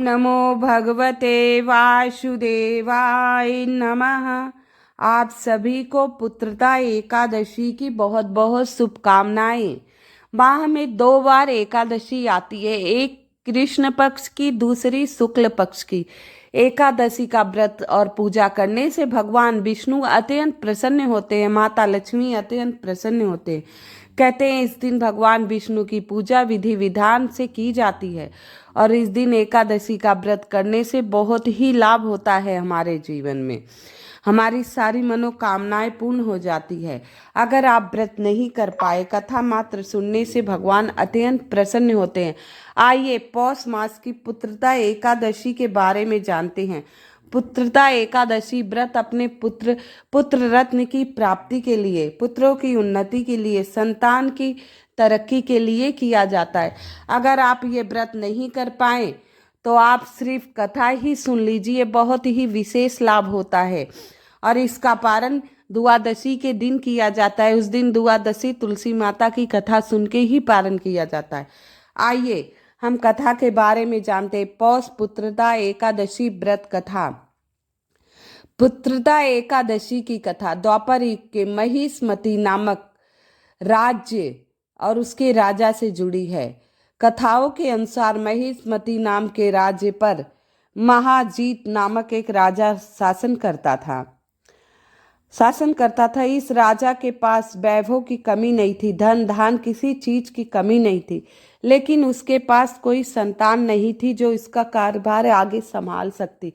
नमो भगवते वासुदेवाय नमः। आप सभी को पुत्रदा एकादशी की बहुत बहुत शुभकामनाएं। माह में 2 बार एकादशी आती है, एक कृष्ण पक्ष की, दूसरी शुक्ल पक्ष की। एकादशी का व्रत और पूजा करने से भगवान विष्णु अत्यंत प्रसन्न होते हैं, माता लक्ष्मी अत्यंत प्रसन्न होते हैं। कहते हैं इस दिन भगवान विष्णु की पूजा विधि विधान से की जाती है और इस दिन एकादशी का व्रत करने से बहुत ही लाभ होता है। हमारे जीवन में हमारी सारी मनोकामनाएं पूर्ण हो जाती है। अगर आप व्रत नहीं कर पाए, कथा मात्र सुनने से भगवान अत्यंत प्रसन्न होते हैं। आइए पौष मास की पुत्रदा एकादशी के बारे में जानते हैं। पुत्रदा एकादशी व्रत अपने पुत्र रत्न की प्राप्ति के लिए, पुत्रों की उन्नति के लिए, संतान की तरक्की के लिए किया जाता है। अगर आप ये व्रत नहीं कर पाए तो आप सिर्फ कथा ही सुन लीजिए, बहुत ही विशेष लाभ होता है। और इसका पारण द्वादशी के दिन किया जाता है। उस दिन द्वादशी तुलसी माता की कथा सुन के ही पारण किया जाता है। आइए हम कथा के बारे में जानते हैं। पौष पुत्रदा एकादशी व्रत कथा। पुत्रदा एकादशी की कथा द्वापर युग के महिष्मति नामक राज्य और उसके राजा से जुड़ी है। कथाओं के अनुसार महिष्मति नाम के राज्य पर महाजीत नामक एक राजा शासन करता था। इस राजा के पास वैभव की कमी नहीं थी, धन धान किसी चीज की कमी नहीं थी, लेकिन उसके पास कोई संतान नहीं थी जो इसका कारोबार आगे संभाल सकती,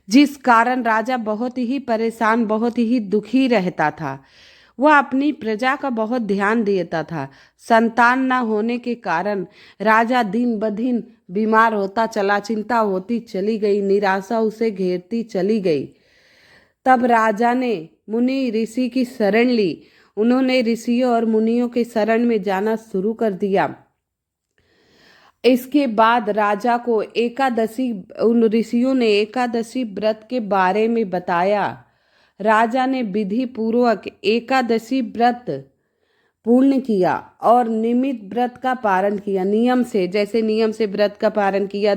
जिस कारण राजा बहुत ही परेशान, बहुत ही दुखी रहता था। वह अपनी प्रजा का बहुत ध्यान देता था। संतान न होने के कारण राजा दिन ब दिन बीमार होता चला, चिंता होती चली गई, निराशा उसे घेरती चली गई। तब राजा ने मुनि ऋषि की शरण ली। उन्होंने ऋषियों और मुनियों के शरण में जाना शुरू कर दिया। इसके बाद राजा को उन ऋषियों ने एकादशी व्रत के बारे में बताया। राजा ने विधि पूर्वक एकादशी व्रत पूर्ण किया और नियमित व्रत का पालन किया। नियम से व्रत का पालन किया।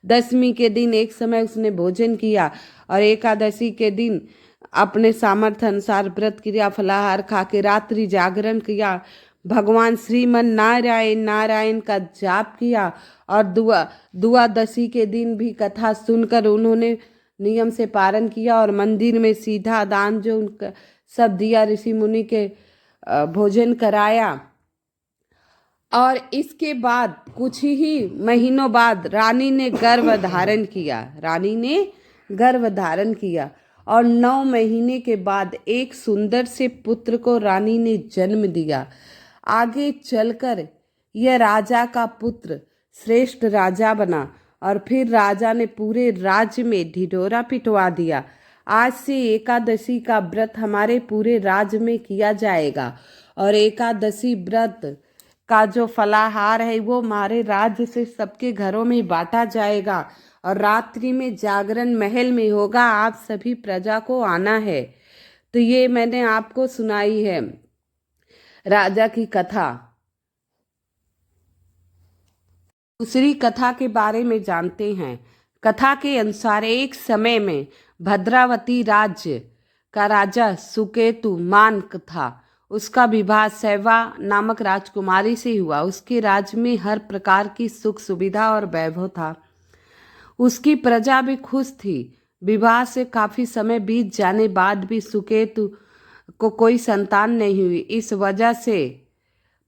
दशमी के दिन एक समय उसने भोजन किया और एकादशी के दिन अपने सामर्थ्य अनुसार व्रत किया, फलाहार खा के रात्रि जागरण किया, भगवान श्रीमन नारायण का जाप किया और द्वादशी के दिन भी कथा सुनकर उन्होंने नियम से पालन किया और मंदिर में सीधा दान जो उनका सब दिया, ऋषि मुनि के भोजन कराया। और इसके बाद कुछ ही महीनों बाद रानी ने गर्भ धारण किया और 9 महीने के बाद एक सुंदर से पुत्र को रानी ने जन्म दिया। आगे चलकर यह राजा का पुत्र श्रेष्ठ राजा बना और फिर राजा ने पूरे राज्य में ढिढोरा पिटवा दिया। आज से एकादशी का व्रत हमारे पूरे राज्य में किया जाएगा और एकादशी व्रत का जो फलाहार है वो हमारे राज्य से सबके घरों में बांटा जाएगा और रात्रि में जागरण महल में होगा। आप सभी प्रजा को आना है। तो ये मैंने आपको सुनाई है राजा की कथा। दूसरी कथा के बारे में जानते हैं। कथा के अनुसार एक समय में भद्रावती राज्य का राजा सुकेतु मानक था। उसका विवाह शैवा नामक राजकुमारी से हुआ। उसके राज्य में हर प्रकार की सुख सुविधा और वैभव था। उसकी प्रजा भी खुश थी। विवाह से काफी समय बीत जाने बाद भी सुकेतु को कोई संतान नहीं हुई। इस वजह से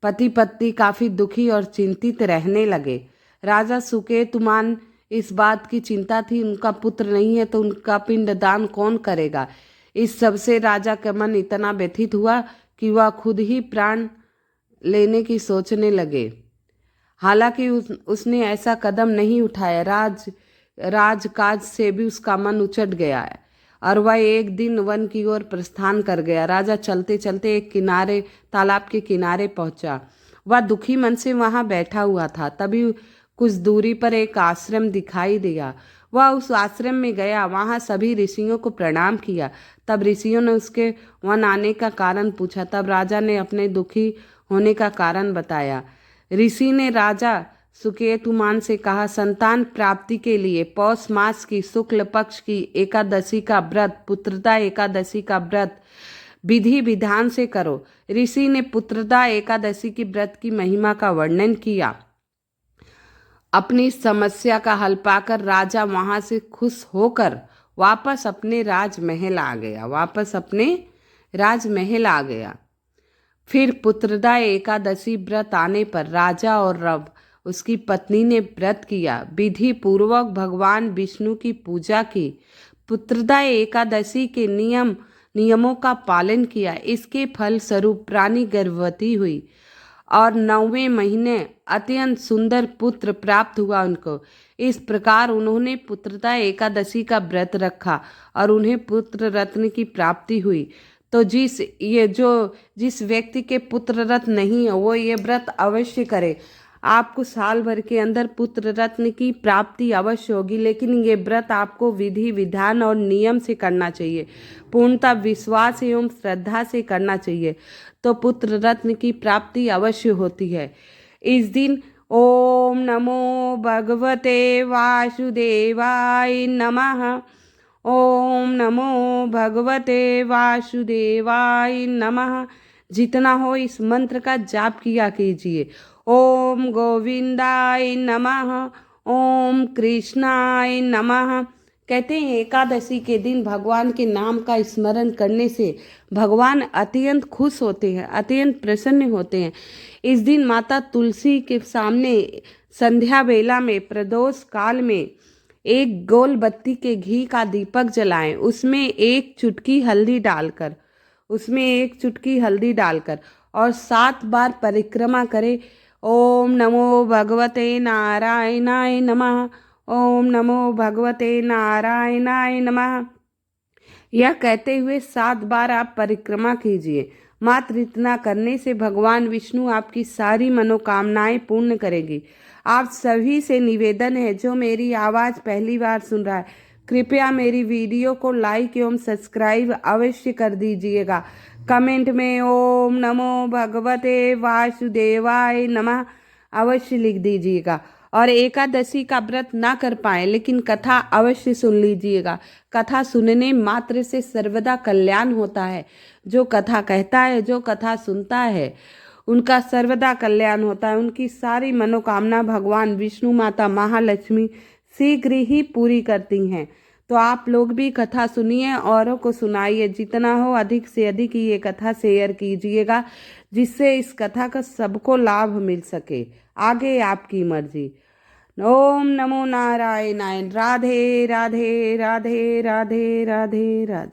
पति पत्नी काफी दुखी और चिंतित रहने लगे। राजा सुकेतुमान इस बात की चिंता थी, उनका पुत्र नहीं है तो उनका पिंडदान कौन करेगा। इस सब से राजा का मन इतना व्यथित हुआ कि वह खुद ही प्राण लेने की सोचने लगे। हालांकि उसने ऐसा कदम नहीं उठाया। राजकाज से भी उसका मन उचट गया है और वह एक दिन वन की ओर प्रस्थान कर गया। राजा चलते चलते एक तालाब के किनारे पहुंचा। वह दुखी मन से वहां बैठा हुआ था। तभी कुछ दूरी पर एक आश्रम दिखाई दिया। वह उस आश्रम में गया, वहां सभी ऋषियों को प्रणाम किया। तब ऋषियों ने उसके वन आने का कारण पूछा। तब राजा ने अपने दुखी होने का कारण बताया। ऋषि ने राजा सुकेतुमान से कहा, संतान प्राप्ति के लिए पौष मास की शुक्ल पक्ष की एकादशी का व्रत, पुत्रदा एकादशी का व्रत विधि विधान से करो। ऋषि ने पुत्रदा एकादशी की व्रत की महिमा का वर्णन किया। अपनी समस्या का हल पाकर राजा वहां से खुश होकर वापस अपने राजमहल आ गया। फिर पुत्रदा एकादशी व्रत आने पर राजा और रव उसकी पत्नी ने व्रत किया, विधि पूर्वक भगवान विष्णु की पूजा की, पुत्रदा एकादशी के नियमों का पालन किया। इसके फल स्वरूप रानी गर्भवती हुई और 9वें महीने अत्यंत सुंदर पुत्र प्राप्त हुआ उनको। इस प्रकार उन्होंने पुत्रदा एकादशी का व्रत रखा और उन्हें पुत्र रत्न की प्राप्ति हुई। तो जिस व्यक्ति के पुत्र रत्न नहीं है वो ये व्रत अवश्य करे। आपको साल भर के अंदर पुत्र रत्न की प्राप्ति अवश्य होगी, लेकिन ये व्रत आपको विधि विधान और नियम से करना चाहिए, पूर्णतः विश्वास एवं श्रद्धा से करना चाहिए, तो पुत्र रत्न की प्राप्ति अवश्य होती है। इस दिन ओम नमो भगवते वासुदेवाय नमः, ओम नमो भगवते वासुदेवाय नमः जितना हो इस मंत्र का जाप किया कीजिए। ओम गोविंदाय नमः, ओम कृष्णाय नमः। कहते हैं एकादशी के दिन भगवान के नाम का स्मरण करने से भगवान अत्यंत खुश होते हैं, अत्यंत प्रसन्न होते हैं। इस दिन माता तुलसी के सामने संध्या बेला में प्रदोष काल में एक गोल बत्ती के घी का दीपक जलाएं, उसमें एक चुटकी हल्दी डालकर और 7 बार परिक्रमा करें। ओम नमो भगवते नारायणाय नमः, ओम नमो भगवते नारायणाय नमः, यह कहते हुए 7 बार आप परिक्रमा कीजिए। मात्र इतना करने से भगवान विष्णु आपकी सारी मनोकामनाएं पूर्ण करेंगी। आप सभी से निवेदन है जो मेरी आवाज़ पहली बार सुन रहा है, कृपया मेरी वीडियो को लाइक एवं सब्सक्राइब अवश्य कर दीजिएगा। कमेंट में ओम नमो भगवते वासुदेवाय नमः अवश्य लिख दीजिएगा। और एकादशी का व्रत ना कर पाए लेकिन कथा अवश्य सुन लीजिएगा। कथा सुनने मात्र से सर्वदा कल्याण होता है। जो कथा कहता है, जो कथा सुनता है, उनका सर्वदा कल्याण होता है। उनकी सारी मनोकामना भगवान विष्णु माता महालक्ष्मी शीघ्र ही पूरी करती हैं। तो आप लोग भी कथा सुनिए, औरों को सुनाइए, जितना हो अधिक से अधिक ये कथा शेयर कीजिएगा, जिससे इस कथा का सबको लाभ मिल सके। आगे आपकी मर्जी। ओम नमो नारायणाय। राधे राधे राधे राधे राधे राधे।